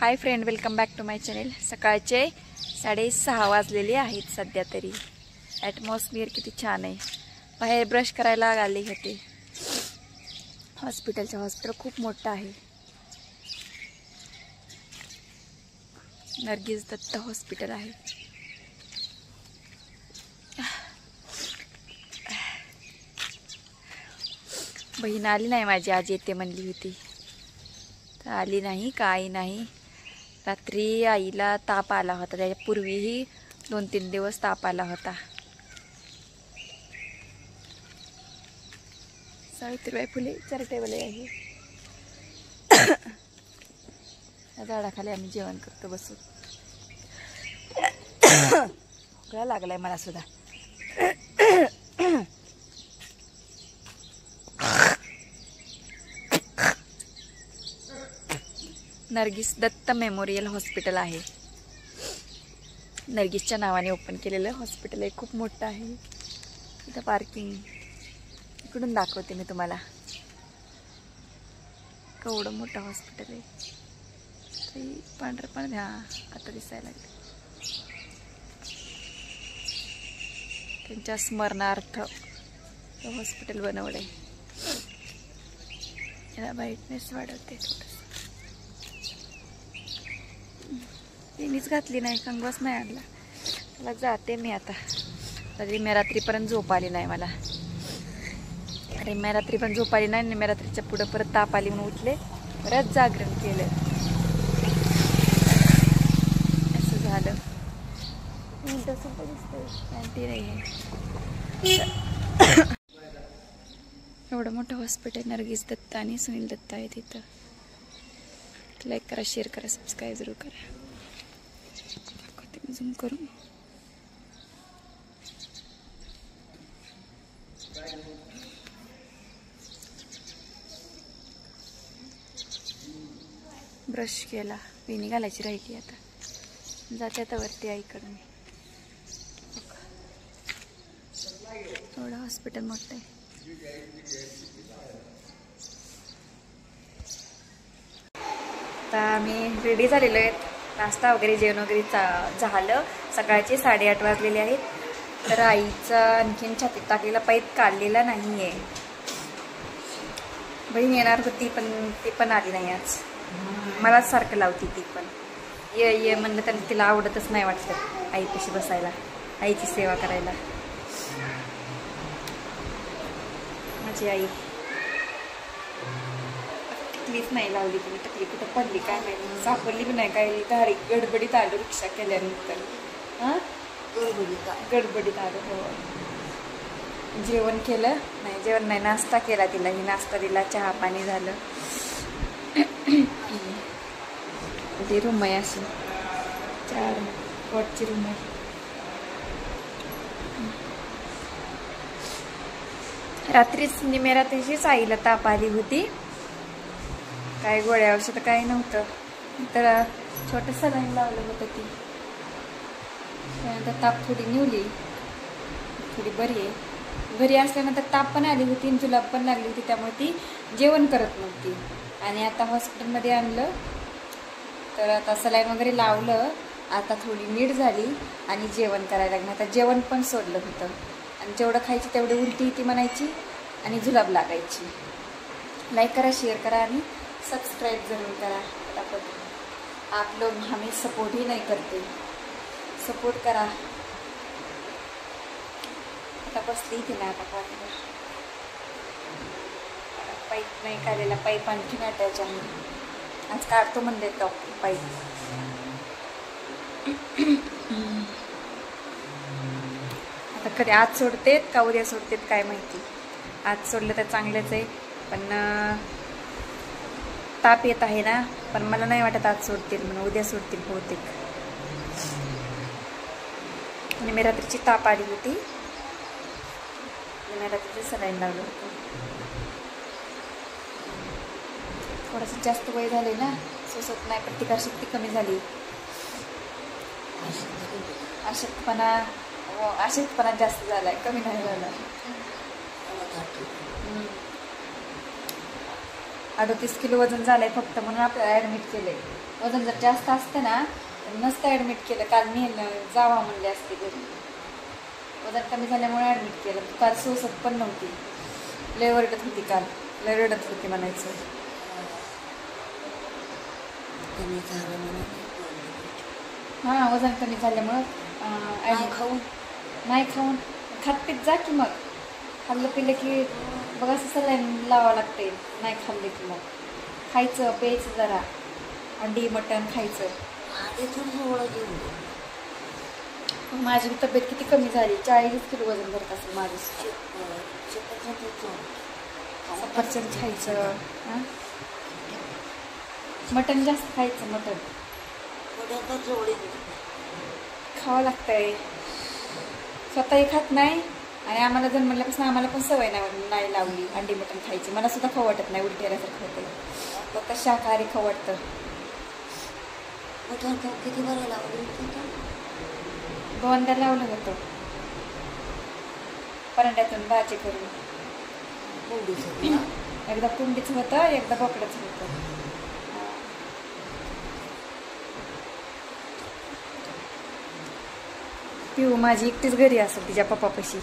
High friend, welcome back to my channel. सकाळचे 6:30 वाजलेले आहेत सध्या तरी। ॲटमॉस्फिअर किती छान आहे। बाहेर ब्रश करायला आले होते। हॉस्पिटल खूप मोठं आहे। नर्गिस दत्त हॉस्पिटल आहे। बहीण आली नाही माझी, आज येते म्हणली होती तर आली नाही। काही नाही, रात्री आईला ताप आला होता, त्यापूर्वीही 2-3 दिवस ताप आला होता। सावित्रीबाई फुले चॅरिटेबल आहे। या झाडाखाली आम्ही जेवण करतो बसून। खोकला लागलाय मला सुद्धा। नर्गिस दत्त मेमोरियल हॉस्पिटल आहे। नर्गिसच्या नावाने ओपन केलेलं हॉस्पिटल आहे। खूप मोठं आहे। इथं पार्किंग इकडून दाखवते मी तुम्हाला। केवढं मोठं हॉस्पिटल आहे। पांढरं पण आता दिसायला लागले। त्यांच्या स्मरणार्थ हॉस्पिटल बनवलंय। याला ब्राईटनेस वाढवते थोडंसं। तिनेच घातली नाही, कंगवास नाही आणला। मला जाते मी आता। रिम्या रात्रीपर्यंत झोप आली नाही मला। रिम्या रात्री पण झोप आली नाही। रिम्या रात्रीच्या पुढं परत ताप आली म्हणून उठले, परत जागरण केलं। असं झालं। एवढं मोठं हॉस्पिटल। नर्गिस दत्त आणि सुनील दत्त आहे तिथं। लाईक करा, शेअर करा, सबस्क्राईब जरूर करा। झूम करून ब्रश केला, वेणी घालायची राहिली। आता जाते आता वरती आईकडे। थोडं हॉस्पिटल मोठं आहे। आता आम्ही रेडी झालेलो आहेत। नाश्ता वगैरे जेवण वगैरे झालं। सकाळचे 8:30 वाजलेले आहेत। तर आईचा आणखीन छातीत टाकलेला पाईप काढलेला नाही आहे। बहीण येणार होती पण ती पण आली नाही आज। मलाच सारखं लावती ती पण। ये म्हणलं तर तिला आवडतच नाही वाटतं आईपाशी बसायला, आईची सेवा करायला। माझी आई टिकलीच नाही लावली तिने। टिकली कुठं पडली काय माहिती, सापडली पण नाही। काय गाडी गडबडीत आलो रिक्षा केल्यानंतर। गडबडीत आलो। हो, जेवण केलं नाही, जेवण नाही, नाश्ता केला तिला। मी नाश्ता दिला, चहा पाणी झालं। ती रूम आहे अशी 4 कोटची रूम आहे। रात्रीच निमेरात्रीचीच आईला ताप आली होती। काय गोळ्या औषध काही नव्हतं, तर छोटं सलाईन लावलं होतं ती। त्यानंतर ताप थोडी निवली, थोडी बरी आहे। घरी असल्यानंतर ताप पण आली होती, जुलाब पण लागली होती, त्यामुळे ती जेवण करत नव्हती। आणि आता हॉस्पिटलमध्ये आणलं तर आता सलाईन वगैरे लावलं। आता थोडी नीट झाली आणि जेवण करायला लागलं। आता जेवण पण सोडलं होतं आणि जेवढं खायची तेवढी उलटी ती म्हणायची आणि जुलाब लागायची। लाईक करा, शेअर करा आणि सब्सक्राइब जरूर करा। फटाफट आप लोग हमें सपोर्ट ही नहीं करते, सपोर्ट करा। आता बसली ती ना, आता पाईप नाही काढलेला, पाईप आणखीन अटॅच आहे। आज काढतो म्हणले डॉक्टर पाईप। आता कधी आज सोडतेत का उद्या सोडतेत काय माहिती। आज सोडलं तर चांगलंच आहे, पण ताप येत आहे ना, पण मला नाही वाटत आज सोडतील म्हणून। उद्या सोडतील बहुतेक। आणि मी रात्रीची ताप आली होती, मी रात्रीची सलाईन लावलं होतं। थोडंसं जास्त वय झाले ना, सोसत नाही, प्रतिकारशक्ती कमी झाली। अशक्तपणा जास्त झालाय, कमी नाही झाला। 38 किलो वजन झालंय फक्त, म्हणून आपल्याला ॲडमिट केलंय. वजन जर जास्त असतं ना तर नसतं ॲडमिट केलं. काल मी जावा म्हणले असते घरी. वजन कमी झाल्यामुळे ॲडमिट केलं. काल सोसत पण नव्हती, लय रडत होती. काल लय रडत होती म्हणायचं. हां, वजन कमी झाल्यामुळं नाही खाऊन खात पीत जा की. मग खाल्लं पिलं की बघा असं सलाईन लावावं लागते. नाही खाल्लं की मग खायचं प्यायचं जरा, अंडी मटण खायचं. माझी तब्येत किती कमी झाली, 40 किलो वजन भरत असेल माझं. सफरचंद खायचं, मटण जास्त खायचं. मटण खावं लागतंय. स्वतःही खात नाही आणि आम्हाला जन्मल्यापासून आम्हाला पण सवय नाही लावली अंडी मटण खायची. मला सुद्धा खाऊ वाटत नाही, उलटी आल्यासारखं होते. फक्त शाकाहारी खाऊ वाटतं. किती बरं लावलं? 2दा लावलं होतं परांड्यातून भाजी करून. एकदा कुंडीचं होतं, एकदा बोकडाचं होतं. पिऊ माझी एकटीच घरी असेल तिच्या पप्पापाशी.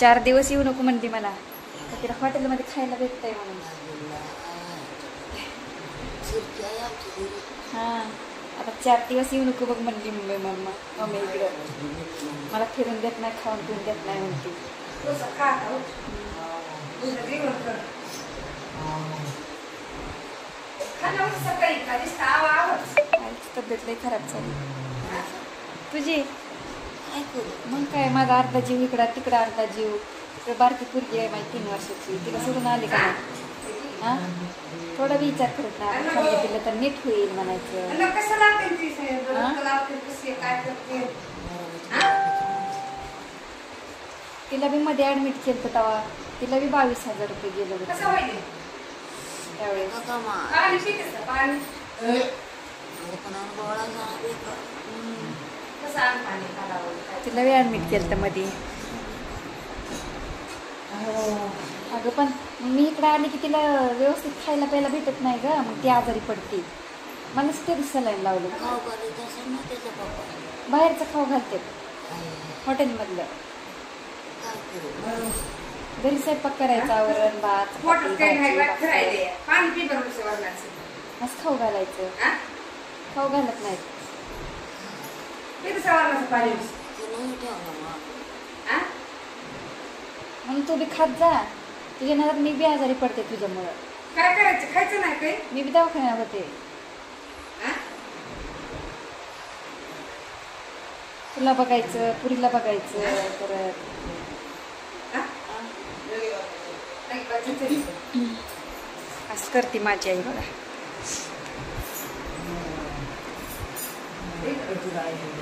4 दिवस येऊ नको म्हणते मला, तर तिला हॉटेलमध्ये खायला भेटतंय म्हणून. हां, आता 4 दिवस येऊ नको बघ म्हणली मम्मी इकडं. मला फिरून देत नाही, खाऊन पिऊन देत नाही म्हणते. तब्येत लई खराब झाली तुझी. मग काय, माझा अर्धा जीव इकडं, तिकडं अर्धा जीव. तिकडे बारकी पोरगी आहे माझी 3 वर्षाची, तिला सोडून आली का नाही? हां, थोडा विचार करत नाही. आपण खाल्लं पिलं तर नीट होईल म्हणायचं. तिला बी मध्ये ॲडमिट केलं होतं तेव्हा तिला बी 22,000 रुपये गेलं होतं त्यावेळेस. तिला बी ॲडमिट केलं होतं मध्ये. अगं पण मी इकडे आली की तिला व्यवस्थित खायला प्यायला भेटत नाही ग, मग ती आजारी पडते. मला ते सलाईन लावलं. बाहेरचं खाऊ घालते हॉटेलमधलं. घरी स्वयंपाक करायचा, वरण भात मस्त खाऊ घालायचं. खाऊ घालत नाहीत. म्हणून तू बी खात जा. तुझ्या नंतर मी बी आजारी पडते तुझ्यामुळं. काय करायचं? खायचं नाही काही. मी बी दवाखान्यात होते. तुला बघायचं, पुरीला बघायचं. परत असं करते माझी आई बघा.